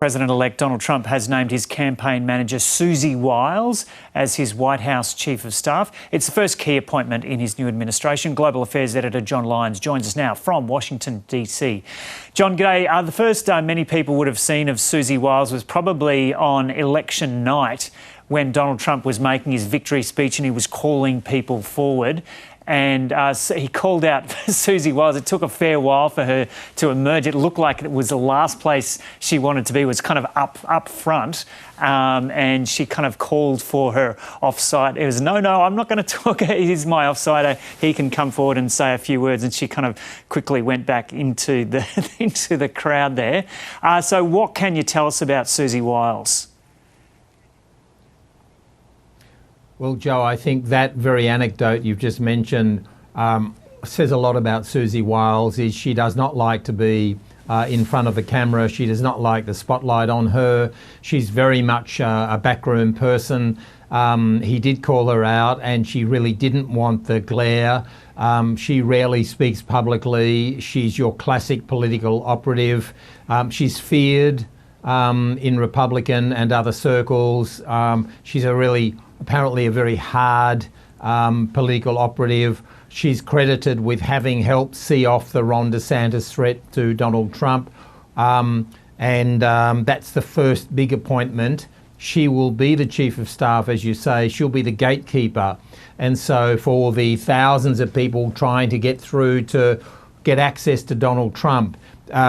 President-elect Donald Trump has named his campaign manager Susie Wiles as his White House Chief of Staff. It's the first key appointment in his new administration. Global Affairs editor John Lyons joins us now from Washington, D.C. John, g'day. The first many people would have seen of Susie Wiles was probably on election night when Donald Trump was making his victory speech and he was calling people forward. And so he called out Susie Wiles. It took a fair while for her to emerge. It looked like it was the last place she wanted to be, was kind of up front. And she kind of called for her offside. It was, no, I'm not going to talk. He's my offsider. He can come forward and say a few words. And she kind of quickly went back into the crowd there. So what can you tell us about Susie Wiles? Well, Joe, I think that very anecdote you've just mentioned says a lot about Susie Wiles. Is she does not like to be in front of the camera. She does not like the spotlight on her. She's very much a backroom person. He did call her out and she really didn't want the glare. She rarely speaks publicly. She's your classic political operative. She's feared in Republican and other circles. She's apparently a very hard political operative. She's credited with having helped see off the Ron DeSantis threat to Donald Trump. That's the first big appointment. She will be the Chief of Staff, as you say. She'll be the gatekeeper. And so for the thousands of people trying to get through to get access to Donald Trump,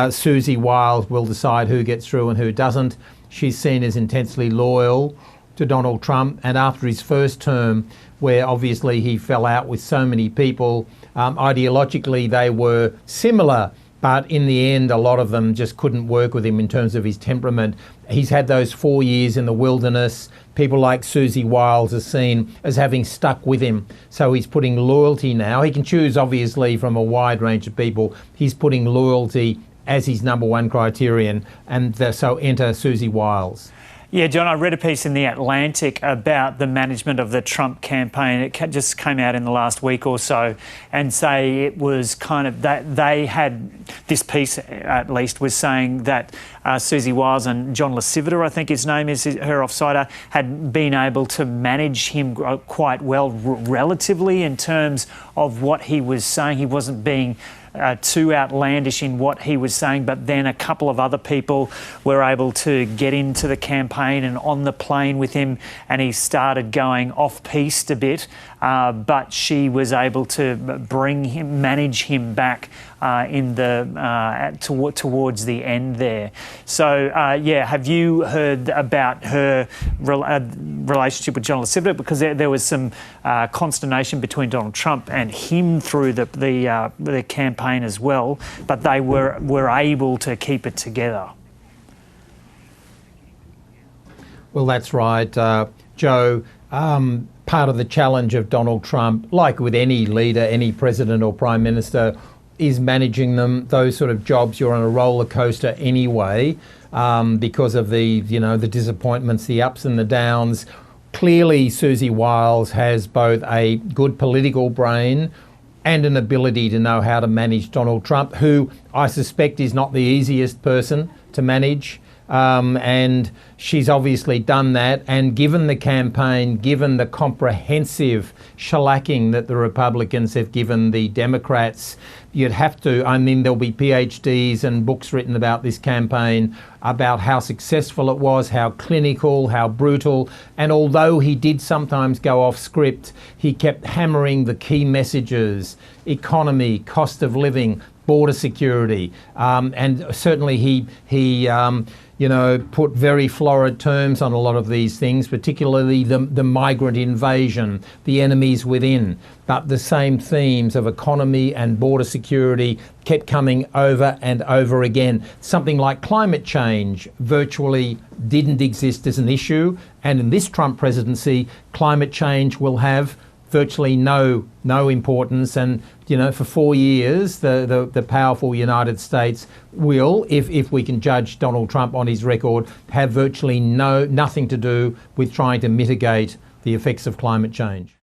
Susie Wiles will decide who gets through and who doesn't. She's seen as intensely loyal to Donald Trump, and after his first term, where obviously he fell out with so many people, ideologically they were similar, but in the end a lot of them just couldn't work with him in terms of his temperament. He's had those 4 years in the wilderness. People like Susie Wiles are seen as having stuck with him, so he's putting loyalty now. He can choose obviously from a wide range of people. He's putting loyalty as his number one criterion, and so enter Susie Wiles. Yeah, John, I read a piece in The Atlantic about the management of the Trump campaign. It just came out in the last week or so, and say it was kind of that they had, this piece at least was saying that Susie Wiles and John Lasivita, I think his name is, her offsider, had been able to manage him quite well relatively in terms of what he was saying. He wasn't being too outlandish in what he was saying, but then a couple of other people were able to get into the campaign and on the plane with him, and he started going off-piste a bit, but she was able to manage him back towards the end there. So, have you heard about her relationship with John Lasivita? Because there was some consternation between Donald Trump and him through the campaign as well, but they were able to keep it together. Well, that's right, Joe. Part of the challenge of Donald Trump, like with any leader, any president or prime minister, is managing them. Those sort of jobs, you're on a roller coaster anyway, because of the disappointments, the ups and the downs. Clearly, Susie Wiles has both a good political brain and an ability to know how to manage Donald Trump, who I suspect is not the easiest person to manage. And she's obviously done that, and given the campaign, given the comprehensive shellacking that the Republicans have given the Democrats, you'd have to, there'll be PhDs and books written about this campaign, about how successful it was, how clinical, how brutal, and although he did sometimes go off script, he kept hammering the key messages: economy, cost of living, border security, and certainly he put very florid terms on a lot of these things, particularly the migrant invasion, the enemies within. But the same themes of economy and border security kept coming over and over again. Something like climate change virtually didn't exist as an issue, and in this Trump presidency, climate change will have virtually no importance, and for 4 years the powerful United States will, if we can judge Donald Trump on his record, have virtually nothing to do with trying to mitigate the effects of climate change.